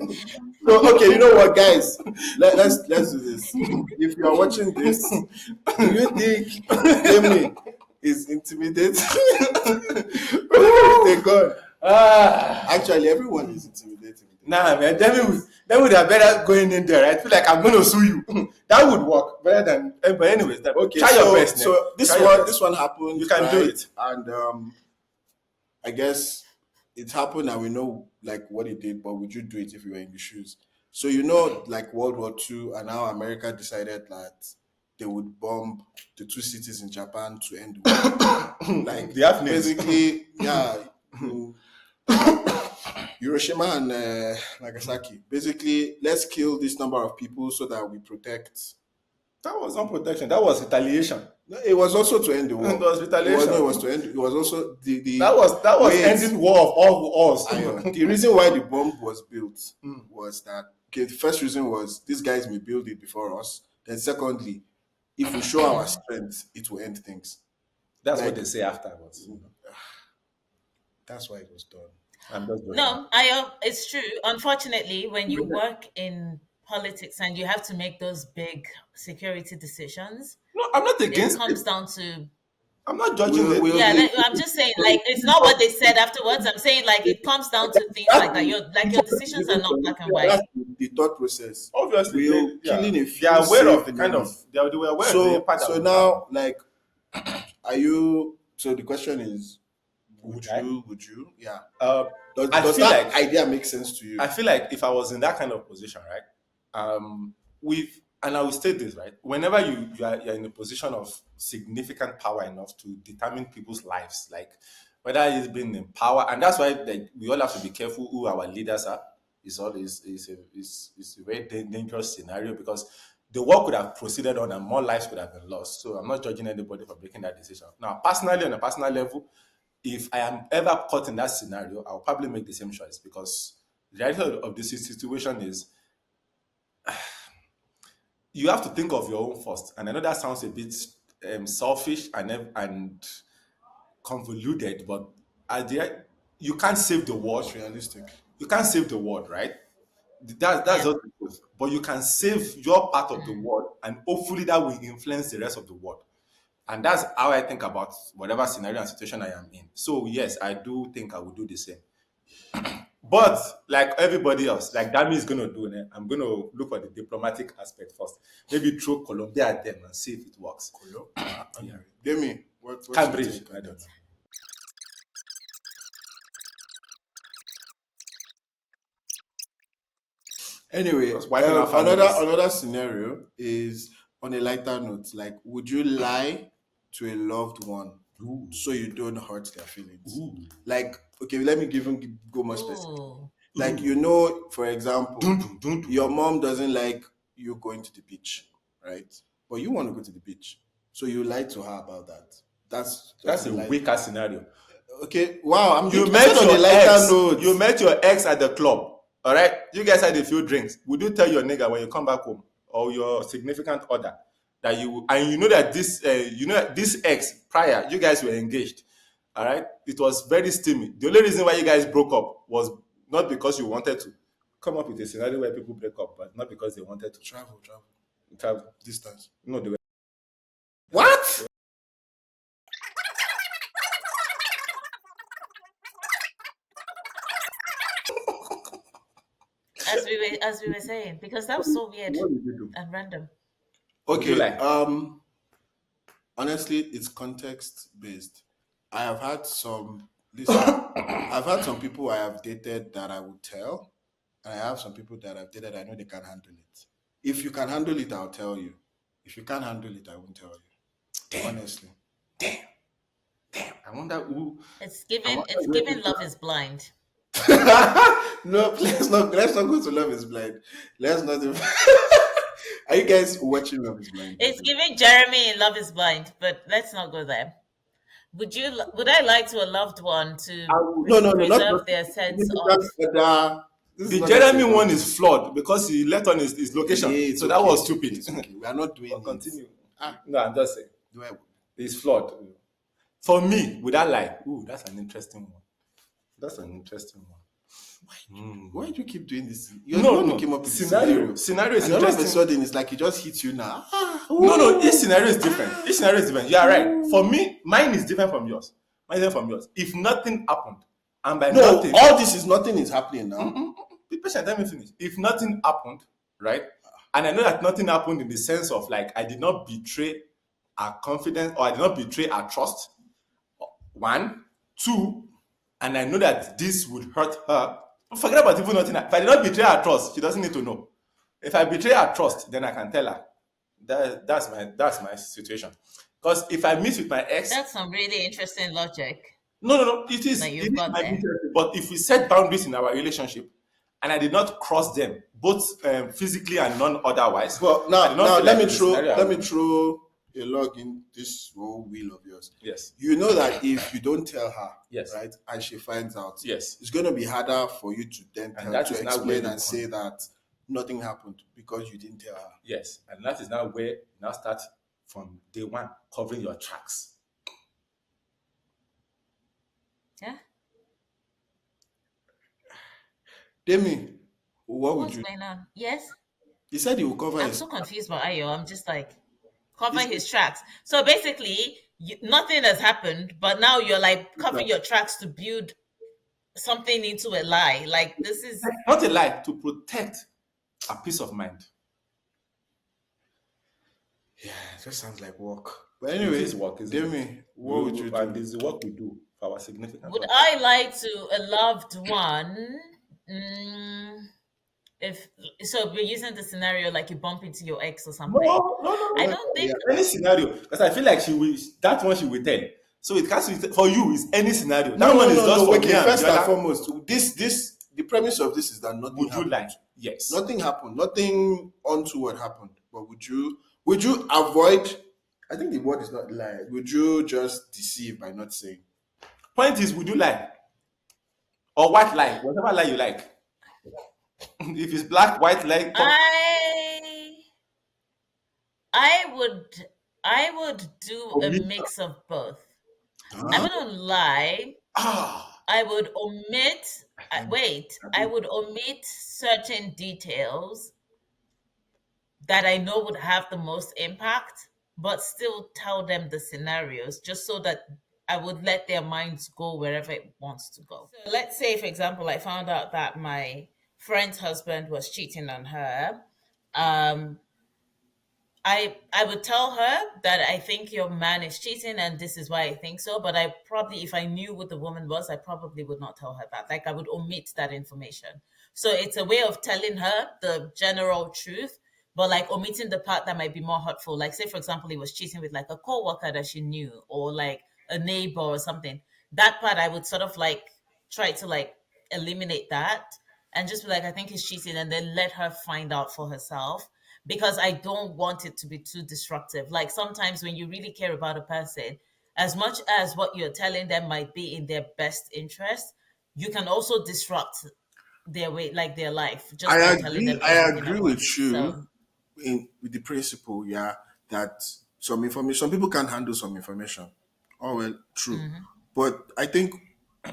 So okay, you know what, guys? Let's do this. If you are watching this, do you think Demi is intimidated with a gun? Ah. Actually, everyone is intimidated. Nah, man, then would have better going in there. I feel like I'm going to sue you. That would work better than. But anyways, Okay, try your best, man. so Try your best. this one happened, You can do right? it. And I guess it happened and we know like what it did, but would you do it if you were in the shoes? So you know, like World War II, and how America decided that they would bomb the two cities in Japan to end the war. Like They have names. basically, yeah, mm, Hiroshima and Nagasaki. Basically, let's kill this number of people so that we protect. That was not protection. That was retaliation. No, it was also to end the war. It was retaliation. It was to end. It was also the That was wait, ending war of all wars. The reason why the bomb was built was that okay. The first reason was these guys may build it before us. Then secondly, if we show our strength, it will end things. That's Like what they say afterwards. that's why it was done. I'm just joking. No, it's true. Unfortunately, when you work in politics and you have to make those big security decisions, No, I'm not it against comes it. down to I'm not judging it. We'll yeah. be, I'm just saying, like it's not what they said afterwards. I'm saying like it comes down to things that's like that. Your decisions are not black and white. that's the thought process. Obviously, We'll killing a they few. are aware of save the kind many. of they were aware of the impact. So now, like, are you? So the question is, Would I? Would you? Yeah. I Does feel that like idea make sense to you? I feel like if I was in that kind of position, right? With and I will state this right. Whenever you're in a position of significant power enough to determine people's lives, like whether it's been in power, and that's why like, we all have to be careful who our leaders are. Is a very dangerous scenario because the war could have proceeded on and more lives could have been lost. So I'm not judging anybody for making that decision. Now, personally, on a personal level, if I am ever caught in that scenario, I'll probably make the same choice because the reality of this situation is you have to think of your own first. And I know that sounds a bit selfish and convoluted, but at the end, you can't save the world. It's realistic. You can't save the world, right? That's Yeah. just the truth. But you can save your part of the world, and hopefully that will influence the rest of the world. And that's how I think about whatever scenario and situation I am in. So yes, I do think I will do the same. But like everybody else, like Dami is gonna do, I'm gonna look at the diplomatic aspect first. Maybe throw Colombia at them and see if it works. Yeah. Demi, what's your Cambridge, take on I that? don't know. Anyway, Just wiping out families. another scenario is on a lighter note. Like, would you lie to a loved one Ooh. so you don't hurt their feelings? Ooh. Like, okay, let me go more specific. Ooh. Like, you know, for example, Dun, dun, dun. your mom doesn't like you going to the beach, right? But you want to go to the beach, so you lie to her about that. That's That's a like, weaker scenario. okay. Wow, I'm You I met said on a your lighter ex. note. You met your ex at the club. All right. You guys had a few drinks. Would you tell your nigga when you come back home or your significant other that you know that this ex prior you guys were engaged. All right. It was very steamy. The only reason why you guys broke up was not because you wanted to. Come up with a scenario where people break up, but not because they wanted to travel Distance. No, they were. What? As we were saying, because that was so weird What did you do? and random. Would you Okay. lie? Honestly, it's context based. I have had some. Listen, I've had some people I have dated that I would tell, and I have some people that I've dated I know they can handle it. If you can handle it, I'll tell you. If you can't handle it, I won't tell you. Damn. Honestly. Damn. I wonder who. It's I given wonder it's where given people love is blind. No, let's not go to Love is Blind. Let's not even Are you guys watching Love is Blind, by It's the way? giving Jeremy in Love is Blind, but let's not go there. Would I like to a loved one to I would. No, no, no, not preserve their sense of significant other. This is The not just Jeremy about one is flawed because he left on his location. Yeah, it's So okay, that was it's okay, stupid. it's okay. We are not doing But it. continue. Ah, No, I'm just saying. do I? It's flawed. For me, would I lie? Ooh, that's an interesting one. That's an interesting one. Why do you keep doing this? You're the No, one who no. came up with the Scenario is And all of a interesting. sudden, it's like it just hits you now. No. Each scenario is different. Each scenario is different. You are right. For me, mine is different from yours. Mine is different from yours. If nothing happened, and by No, nothing, all this is nothing is happening now. be patient. Let me finish. If nothing happened, right, and I know that nothing happened in the sense of like I did not betray our confidence or I did not betray our trust. One, two, and I know that this would hurt her. Forget about even nothing. If I did not betray her trust, she doesn't need to know. If I betray her trust, then I can tell her. That's my situation. Because if I meet with my ex, that's some really interesting logic no, it is that it you've is got my there. interest. But if we set boundaries in our relationship, and I did not cross them, both physically and non otherwise. Well, I did not now feel let like me the throw scenario I let me would- throw a log in this whole wheel of yours. Yes. You know that if you don't tell her, Yes. right, and she finds out, Yes. it's going to be harder for you to then And that to is now where explain you and say that nothing happened because you didn't tell her. Yes, and that is now where you now start from day one covering your tracks. Yeah. Demi, what would What's you? going on? Yes. He said he will cover I'm his. so confused by Ayo. I'm just like cover He's- his tracks. So basically, nothing has happened, but now you're like covering your tracks to build something into a lie. Like this is Not a lie, to protect a peace of mind. Yeah, it just sounds like work. But It anyway, is work, isn't Demi, it? what would you And do? this is what we do for our significant would other. I lie to a loved one? Mm, if so, we're using the scenario like you bump into your ex or something. No. I don't think. Any scenario, because I feel like that one she will tell. So it has to be for you is any scenario. That one is just for Okay, me and first and Biola. foremost, the premise of this is that nothing Would you happened. lie? Yes. Nothing happened. Nothing onto what happened. But would you avoid? I think the word is not lie. Would you just deceive by not saying? Point is, would you lie? Or white lie? Whatever lie you like. If it's black, white lie, I would do a mix of both. I wouldn't lie. I would omit. I would omit certain details that I know would have the most impact, but still tell them the scenarios just so that I would let their minds go wherever it wants to go. So let's say, for example, I found out that my friend's husband was cheating on her. I would tell her that I think your man is cheating and this is why I think so. But I probably, if I knew what the woman was, I probably would not tell her that. Like I would omit that information. So it's a way of telling her the general truth, but like omitting the part that might be more hurtful. Like say, for example, he was cheating with like a coworker that she knew or like a neighbor or something. That part I would sort of like try to like eliminate that and just be like, I think he's cheating, and then let her find out for herself because I don't want it to be too disruptive. Like sometimes when you really care about a person, as much as what you're telling them might be in their best interest, you can also disrupt their way, like their life, just by telling them I everything agree at with once. you So with the principle, yeah, that some people can't handle some information. Oh well, true. But I think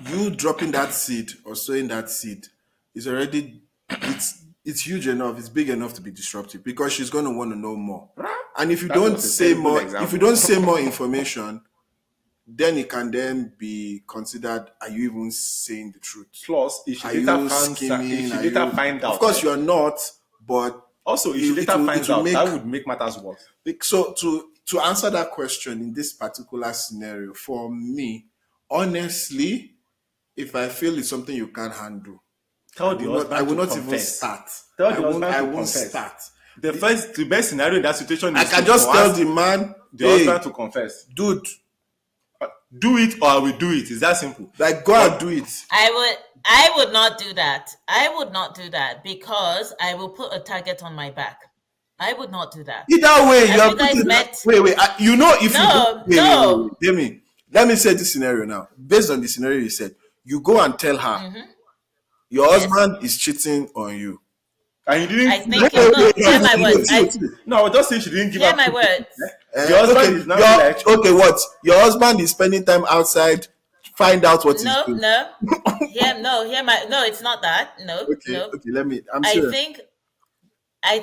you dropping that seed or sowing that seed is already it's huge enough, it's big enough to be disruptive because she's gonna want to know more. And if you That don't was a say terrible more, example. if you don't say more information, then it can then be considered, are you even saying the truth? plus, if she Are later you scheming? if she Are later you- find out, Of course, you are not, but also if she it later will- finds it will out, make- that would make matters worse. so to answer that question in this particular scenario, for me, honestly, if I feel it's something you can't handle, Tell the husband I will to not even confess. start. Tell I the won't, husband I to won't confess. start. The best scenario in that situation I is can to just tell ask the man, the hey, husband to confess. dude, Do it or I will do it. It's that simple. like go and do it. I would I would not do that. I would not do that because I will put a target on my back. I would not do that. Either way, Have you're you guys putting. met? Wait. You know, if you go. No, Wait. no. Demi, let me say this scenario now. Based on the scenario you said, you go and tell her your Yes. husband is cheating on you. And you I didn't. think Wait. no. Hear my words. No, I was just saying she didn't give Hear up. my words. The husband is now like, Okay, what? Your husband is spending time outside, find out what he's No, doing. no. Hear my. No, it's not that. No, no. Okay, let me. I'm I serious. think I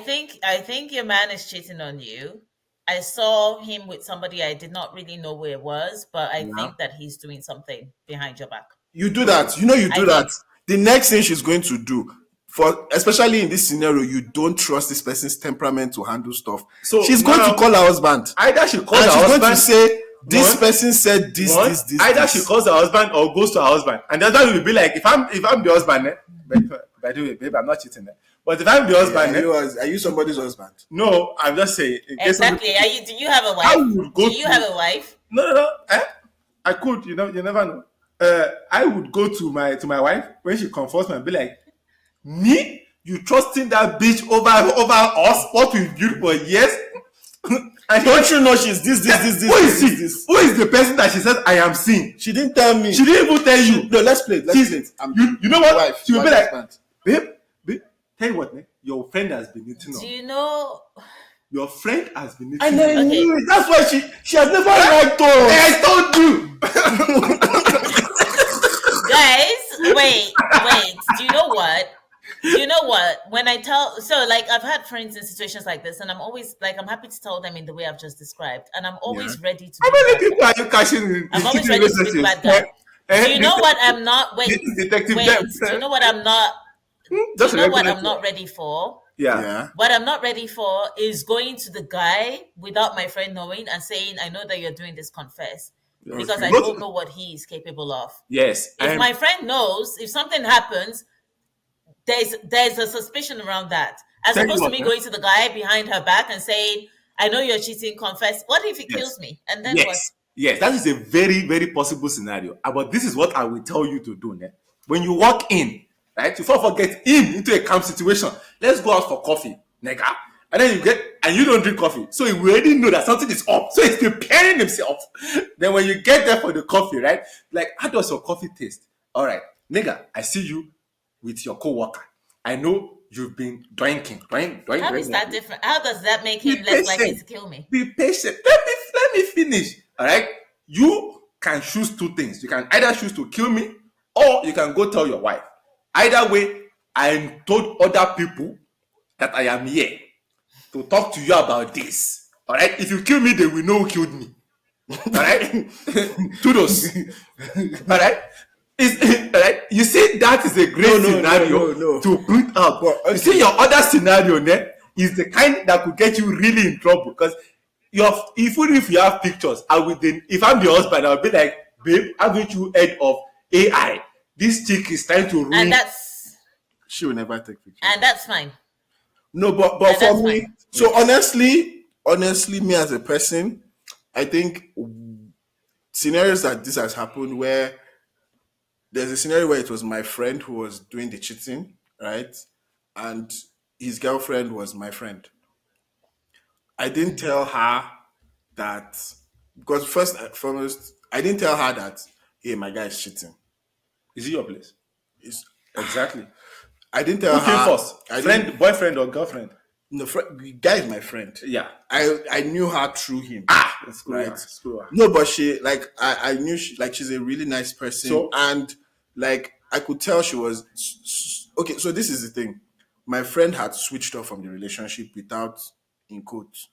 think your man is cheating on you. I saw him with somebody I did not really know where it was, but I Yeah. think that he's doing something behind your back. You do that. You know, you I do that. think. The next thing she's going to do, for especially in this scenario, you don't trust this person's temperament to handle stuff. So She's going now- to call her husband. either she calls And her she's going to husband. say, this One- person said this, one, this, this. either this. she calls her husband or goes to her husband, and the husband will be like, if I'm the husband, by the way, babe, I'm not cheating. But if I'm the husband, Are you somebody's husband? no, I'm just saying. In case Exactly. Do you have a I wife? would go Do you to- have a wife? No. I could, you never know. I would go to my wife when she comforts me and be like, me? You trusting that bitch over us? What we built for years? And Don't you know she's this, who is she? Who is the person that she says I am seeing? She didn't tell me. She didn't even tell you. No, let's play it. Let's play it. You know what? Wife, She will be wife, like, husband. babe, tell you what, man, your friend has been eating Do on. you know? Your friend has been eating And on. I Okay. knew it. That's why she has never liked us. I told you. Guys, wait. Do you know what? When I tell, so like I've had friends in situations like this, and I'm always like, I'm happy to tell them in the way I've just described, and I'm always ready to. How be many bad people guy. are you catching in I'm always cheating ready to be the relationships? bad guy. Do you know what I'm not? Wait, Detective wait. Debs, Do you know what I'm not? Do Just you know what regular I'm not ready for? Yeah. Yeah. What I'm not ready for is going to the guy without my friend knowing and saying, "I know that you're doing this. Confess," because I Not- don't know what he is capable of. Yes. If my friend knows, if something happens, there's a suspicion around that. As Tell you opposed to what, me eh? going to the guy behind her back and saying, "I know you're cheating. Confess." What if he Yes. kills me? And then what? Yes, that is a very, very possible scenario. But this is what I will tell you to do. Ne? When you walk in, right, you don't get into a camp situation. Let's go out for coffee, nigga. And then you don't drink coffee. So you already know that something is up. So he's preparing himself. Then when you get there for the coffee, right, like, how does your coffee taste? All right, nigga, I see you with your co-worker. I know you've been drinking. How is that different? How does that make him Be less likely patient. to kill me? Be patient. Let me finish. All right. You can choose two things. You can either choose to kill me, or you can go tell your wife. Either way, I told other people that I am here to talk to you about this. All right. If you kill me, they will know who killed me. All right. Kudos. All right. All right. You see, that is a great scenario no. to put out. But, okay. You see, your other scenario ne, is the kind that could get you really in trouble because even if you have pictures, if I'm the husband, I'll be like, babe, haven't you heard of AI? This chick is trying to ruin. And She will never take pictures. that's fine. No, but Yeah, for that's me, fine. so honestly, me as a person, I think scenarios like this has happened where there's a scenario where it was my friend who was doing the cheating, right? And his girlfriend was my friend. I didn't tell her that because first and foremost, I didn't tell her that, hey, my guy is cheating. Is it your place? It's, Exactly. I didn't tell Who came her. first? I Friend, didn't- boyfriend, or girlfriend? No, the guy is my friend. Yeah. I knew her through him. Screw Right. her, screw her. No, but I knew she's a really nice person, So- and like I could tell she was okay. So this is the thing: my friend had switched off from the relationship without, in quotes,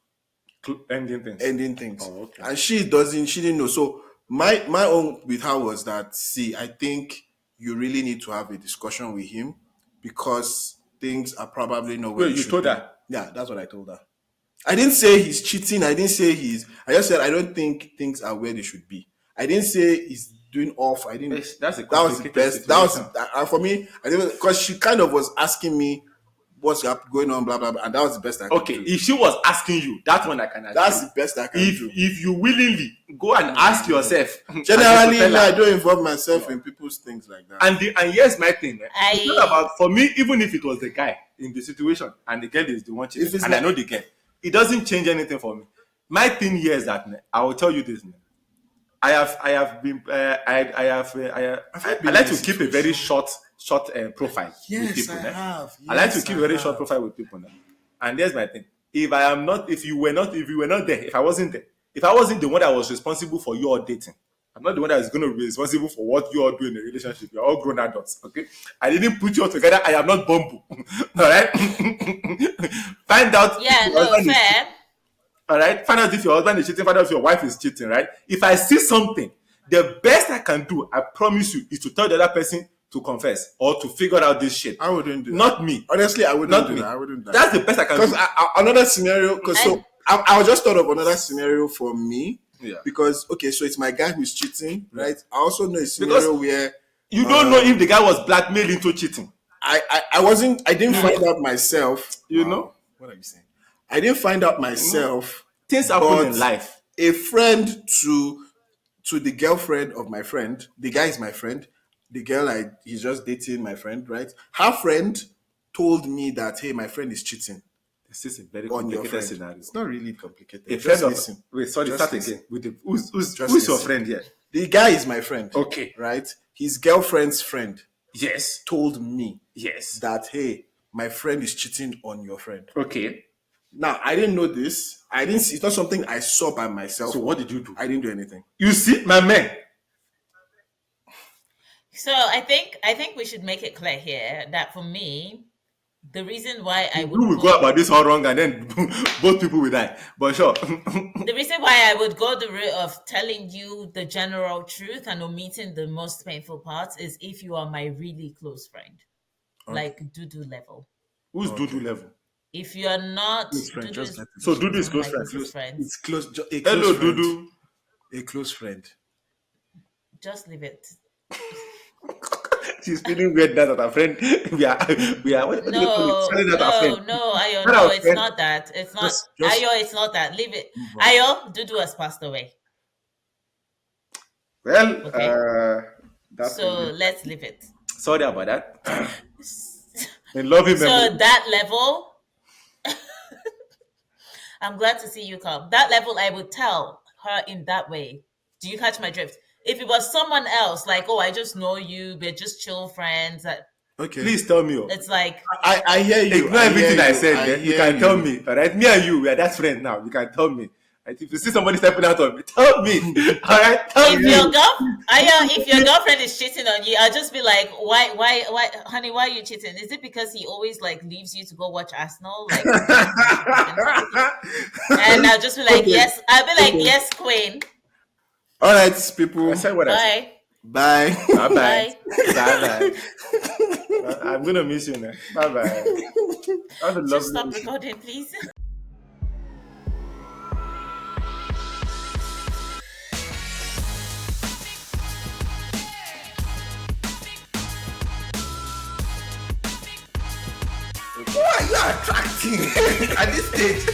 Ending things. ending things, Oh, okay. and she didn't know. So my own with her was that, see, I think you really need to have a discussion with him because things are probably not where Wait, they you should told be. her? Yeah, that's what I told her. I didn't say he's cheating. I didn't say I just said I don't think things are where they should be. I didn't say he's doing off. I didn't. That's a That was the complicated best. That was situation. for me. I didn't, because she kind of was asking me what's going on, blah blah blah, and that was the best I could Okay, do. if she was asking you, that one I can agree. That's the best I can do. If you willingly go and ask yourself, Generally, I don't involve myself in people's things like that. And here's my thing. It's not I about, for me, even if it was the guy in the situation and the girl is the one cheating, and I know the girl, it doesn't change anything for me. My thing here is that I will tell you this. I like to keep a very short profile with people. I have. I like to keep a very short profile with people now. And here's my thing. If you were not there, if I wasn't the one that was responsible for your dating, I'm not the one that is going to be responsible for what you all do in a relationship. You're all grown adults, okay? I didn't put you all together. I am not Bumble. All right? Find out. yeah, no, fair. All right? Find out if your husband is cheating. Find out if your wife is cheating, right? If I see something, the best I can do, I promise you, is to tell the other person to confess or to figure out this shit. I wouldn't do that. Not me. Honestly, I wouldn't Not do me. that. I wouldn't do that. That's the best I can do. Because another scenario, I just thought of another scenario for me. Yeah. Because, okay, so it's my guy who's cheating, right? I also know a scenario where you don't know if the guy was blackmailed into cheating. I didn't find out myself. You know? What are you saying? I didn't find out myself. Things happen in life. A friend to the girlfriend of my friend, the guy is my friend, the girl he's just dating my friend, right? Her friend told me that, hey, my friend is cheating. This is a very On your complicated friend. scenario. It's not really complicated. A Just friend of listen. Wait, sorry, Just start listen. again. With who's Just your listen. friend here? The guy is my friend. Okay. Right? His girlfriend's friend Yes. told me Yes. that, hey, my friend is cheating on your friend. Okay. Now, I didn't know this. It's not something I saw by myself. So what did you do? I didn't do anything. You see, my man. So I think we should make it clear here that for me, the reason why I would You will go about this all wrong and then both people will die. But sure. the reason why I would go the route of telling you the general truth and omitting the most painful parts is if you are my really close friend, like Dudu level. Who's Dudu level? If you're not, Close friend, Dudu just is let it So be. Dudu is one close of my friend. closest friends. It's close. A close Hello, friend. Dudu. A close friend. Just leave it. She's feeling weird now that her friend. We are. What do you call it? Telling that our friend. No, Ayo, Not no, our it's friend. not that. It's not. Just- Ayo, it's not that. Leave it. Ayo, Dudu has passed away. Well, Okay. that's So let's leave it. sorry about that. In loving So memory. that level, I'm glad to see you come. That level, I would tell her in that way. Do you catch my drift? If it was someone else, like, oh, I just know you, we're just chill friends, Okay. Please tell me. it's like, I hear you. Ignore everything I said. You hear can tell me. All right, me and you, we are that friend now. You can tell me. Like, if you see somebody stepping out on me, tell me. All right, tell if me. if your girlfriend is cheating on you, I'll just be like, why, honey, why are you cheating? Is it because he always like leaves you to go watch Arsenal? Like, and I'll just be like, Okay. yes. I'll be like, Okay. yes, queen. All right, people. I said what I said. Bye. Bye. Bye bye. Bye. Bye bye. I'm gonna miss you now. Bye bye. Have a lovely Just stop week. recording, please. Why are you attracting at this stage?